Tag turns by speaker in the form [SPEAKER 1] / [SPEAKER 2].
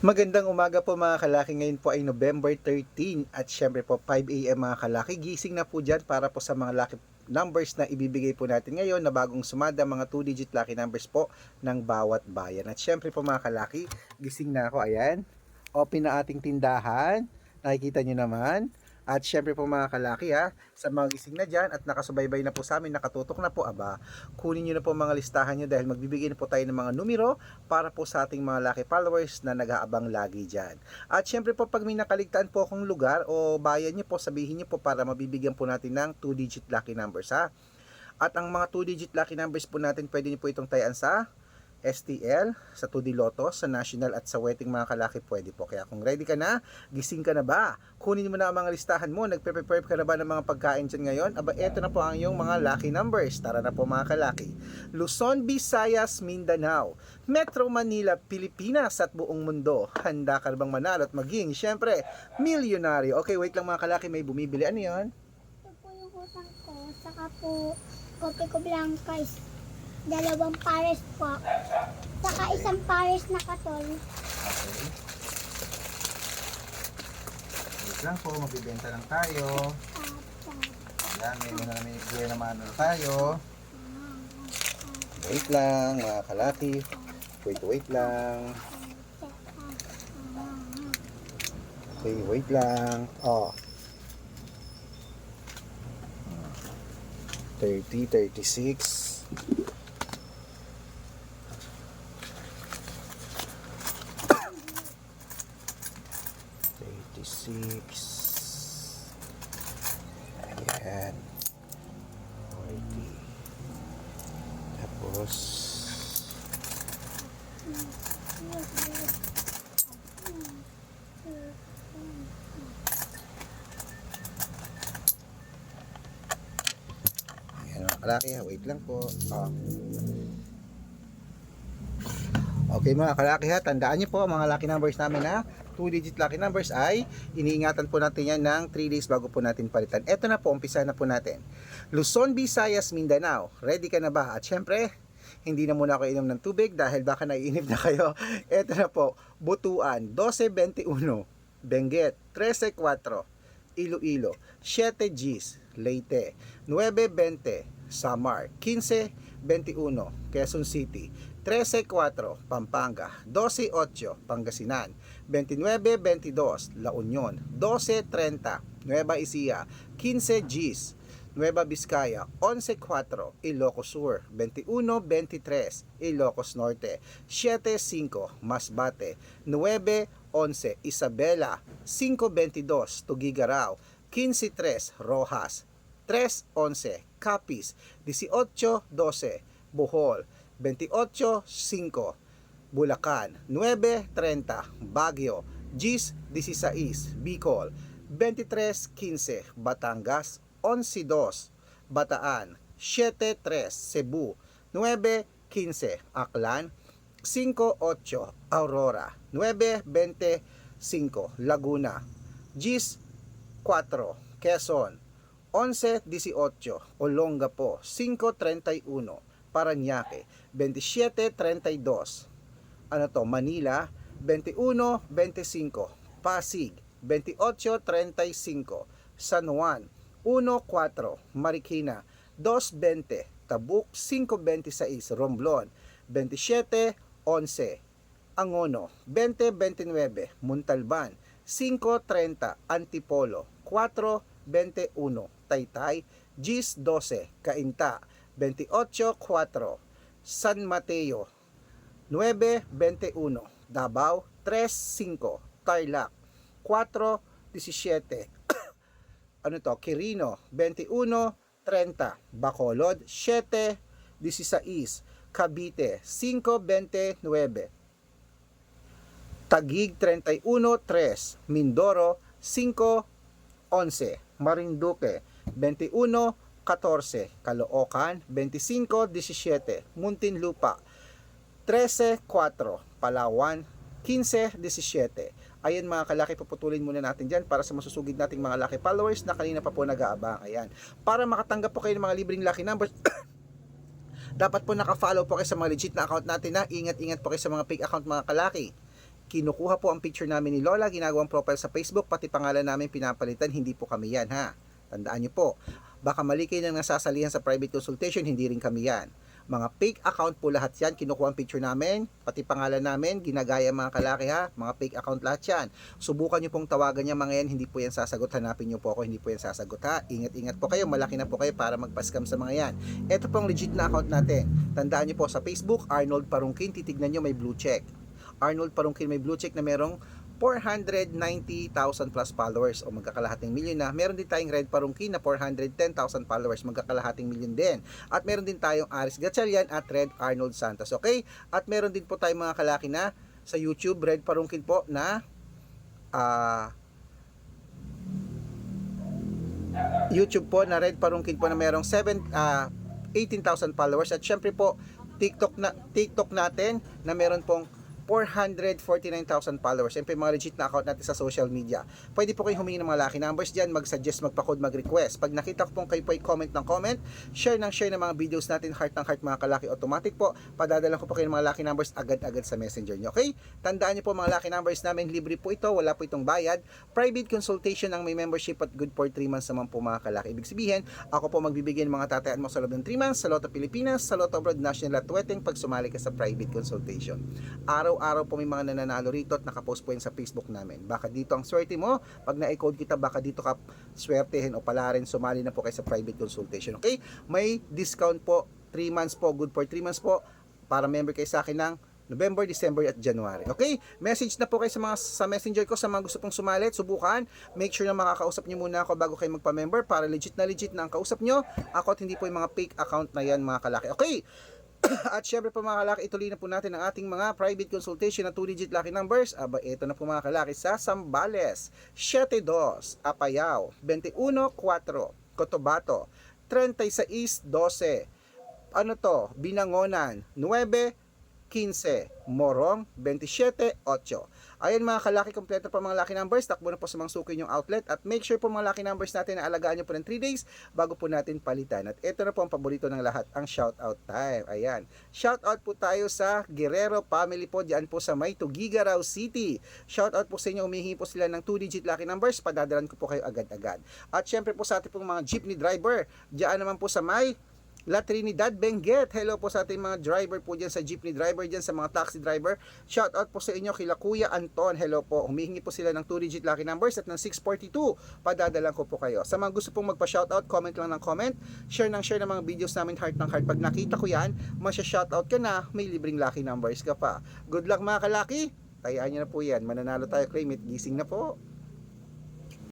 [SPEAKER 1] Magandang umaga po mga kalaki. Ngayon po ay November 13 at syempre po 5 AM mga kalaki. Gising na po dyan para po sa mga lucky numbers na ibibigay po natin ngayon na bagong sumada, mga 2-digit lucky numbers po ng bawat bayan. At syempre po mga kalaki, gising na ako. Ayan, open na ating tindahan. Nakikita nyo naman. At syempre po mga kalaki sa mga gising na dyan at nakasubaybay na po sa amin, nakatutok na po, kunin nyo na po mga listahan nyo dahil magbibigay na po tayo ng mga numero para po sa ating mga lucky followers na nag-aabang lagi dyan. At syempre po pag may nakaligtaan po akong lugar o bayan nyo po, sabihin nyo po para mabibigyan po natin ng 2-digit lucky numbers At ang mga 2-digit lucky numbers po natin, pwede nyo po itong tayan sa STL, sa 2D Lotto, sa National at sa Wedding mga kalaki, pwede po. Kaya kung ready ka na, gising ka na ba? Kunin mo na ang mga listahan mo, nagpe-prepare ka na ba ng mga pagkain dyan ngayon? Eto na po ang iyong mga lucky numbers. Tara na po mga kalaki. Luzon, Visayas, Mindanao, Metro Manila, Pilipinas at buong mundo. Handa ka na bang manalo at maging, syempre, milyonaryo? Okay, wait lang mga kalaki, may bumibili. Ano yan?
[SPEAKER 2] Ito po yung utang ko, saka po kopi ko blanca is dalawang pares po, saka isang pares na katol.
[SPEAKER 1] Okay. Wait lang po, magbibenta lang tayo. Ayan, may bigay naman tayo. Wait lang mga kalaki. Wait lang. Okay, wait lang. 30, 36. Ayan. 40. Tapos ayan mga kalaki, wait lang po. Okay mga kalaki tandaan niyo po mga lucky numbers namin 2-digit lucky numbers ay iniingatan po natin yan ng 3 days bago po natin palitan. Eto na po, umpisa na po natin. Luzon, Visayas, Mindanao. Ready ka na ba? At syempre, hindi na muna ako inom ng tubig dahil baka naiinip na kayo. Eto na po, Butuan, 12-21. Benguet, 13-4. Iloilo, 7 Gs. Leyte, 9-20. Samar, 15-21. Quezon City, 13-4, Pampanga, 12-8, Pangasinan, 29-22, La Union, 12-30, Nueva Ecija, 15 Gs, Nueva Vizcaya, 11-4, Ilocos Sur, 21-23, Ilocos Norte, 7-5, Masbate, 9-11, Isabela, 5-22, Tuguegarao, 15-3, Rojas, 3-11, Capiz, 18-12, Bohol, 28-5, Bulacan, 9-30, Baguio, Gis 16, Bicol, 23-15, Batangas, 11-2, Bataan, 7-3, Cebu, 9-15, Aklan, 5-8, Aurora, 9-25, Laguna, Gis 4, Quezon, 11-18, Olongapo, 5-31, Parañaque, 27-32, Manila, 21-25, Pasig, 28-35, San Juan, 1-4, Marikina, 2-20, Tabuk, 5-26, Romblon, 27-11, Angono, 20-29, Montalban, 5-30, Antipolo, 4-21, Taytay, Gis 12, Cainta, 28-4, San Mateo, 9-21, Davao, 3-5, Tarlac, 4-17, Quirino, 21-30, Bacolod, 7-16, Cavite, 5-29, Taguig, 31-3, Mindoro, 5-11, Marinduque, 21-14, Caloocan, 25-17, Muntinlupa, 13-4, Palawan, 15-17. Ayan mga kalaki, puputulin muna natin dyan para sa masusugid nating mga lucky followers na kanina pa po nag-aabang. Ayan. Para makatanggap po kayo ng mga libreng lucky numbers, dapat po naka-follow po kayo sa mga legit na account natin Ingat-ingat po kayo sa mga fake account mga kalaki. kinukuha po ang picture namin ni Lola, ginagawang profile sa Facebook, pati pangalan namin pinapalitan, hindi po kami yan ha. Tandaan nyo po, baka mali kayo nang nasasalihan sa private consultation, hindi rin kami yan. Mga fake account po lahat yan, kinukuha ang picture namin, pati pangalan namin, ginagaya mga kalaki ha, mga fake account lahat yan. Subukan nyo pong tawagan niya mga yan, hindi po yan sasagot, hanapin nyo po ako, hindi po yan sasagot ha. Ingat-ingat po kayo, malaki na po kayo para magpa-scam sa mga yan. Ito pong legit na account natin. Tandaan nyo po sa Facebook, Arnold Parungkin, titignan nyo may blue check. Arnold Parungkin may blue check na merong 490,000 plus followers o magkakalahating milyon na. Meron din tayong Red Parungkin na 410,000 followers, magkakalahating milyon din. At meron din tayong Aris Gatchalian at Red Arnold Santos. Okay? At meron din po tayong mga kalaki na sa YouTube, Red Parungkin po na YouTube po na Red Parungkin po na merong 18,000 followers. At syempre po TikTok natin na meron pong 449,000 followers. Siyempre mga legit na account natin sa social media. Pwede po kayong humingi ng mga lucky numbers dyan, mag-suggest, magpa-code, mag-request. Pag nakita ko pong kayo po ay comment ng comment, share ng mga videos natin, heart ng heart mga kalaki, automatic po, padadala ko po kayo ng mga lucky numbers agad-agad sa messenger nyo. Okay? Tandaan nyo po mga lucky numbers namin, libre po ito, wala po itong bayad. Private consultation ang may membership at good for 3 months naman po mga kalaki. Ibig sabihin, ako po magbibigay ng mga tatayaan mo sa loob ng 3 months, sa Lotto Pilipinas, sa Lotto Abroad, National at Weteng pag sumali ka sa private consultation. Araw-araw po may mga nananalo rito at nakapost po yan sa Facebook namin. Baka dito ang swerte mo, pag na-code kita, baka dito ka swertehin o pala rin sumali na po kayo sa private consultation. Okay? May discount po, 3 months po, good for 3 months po, para member kayo sa akin ng November, December at January. Okay? Message na po kayo sa messenger ko sa mga gusto pong sumalit, subukan. Make sure na makakausap nyo muna ako bago kayo magpa-member para legit na ang kausap nyo. Ako at hindi po yung mga fake account na yan mga kalaki. Okay? At syempre po mga kalaki, ituloy na po natin ang ating mga private consultation na 2-digit lucky numbers. Aba, ito na po mga kalaki sa Zambales, 72, Apayao, 21-4, Cotabato, 36-12, ano to, Binangonan, 9-15, Morong, 27-8. Ayan mga kalaki, kompleto po mga lucky numbers. Takbo na po sa mga suki yung outlet. At make sure po mga lucky numbers natin na alagaan nyo po ng 3 days bago po natin palitan. At ito na po ang paborito ng lahat, ang shoutout time. Ayan. Shoutout po tayo sa Guerrero family po, diyan po sa may Tugigaraw City. Shoutout po sa inyo, umihingi po sila ng 2-digit lucky numbers. Padadalan ko po kayo agad-agad. At syempre po sa ating pong mga jeepney driver, diyan naman po sa may La Trinidad, Benguet. Hello po sa ating mga driver po dyan, sa jeepney driver dyan, sa mga taxi driver. Shout out po sa inyo kila Kuya Anton. Hello po. Humihingi po sila ng 2-digit lucky numbers at ng 642. Padadalan ko po kayo. Sa mga gusto pong magpa-shout out, comment lang ng comment. Share ng mga videos namin, heart ng heart. Pag nakita ko yan, masya-shout out ka na, may libreng lucky numbers ka pa. Good luck mga kalaki. Tayaan nyo na po yan. Mananalo tayo, claim it. Gising na po.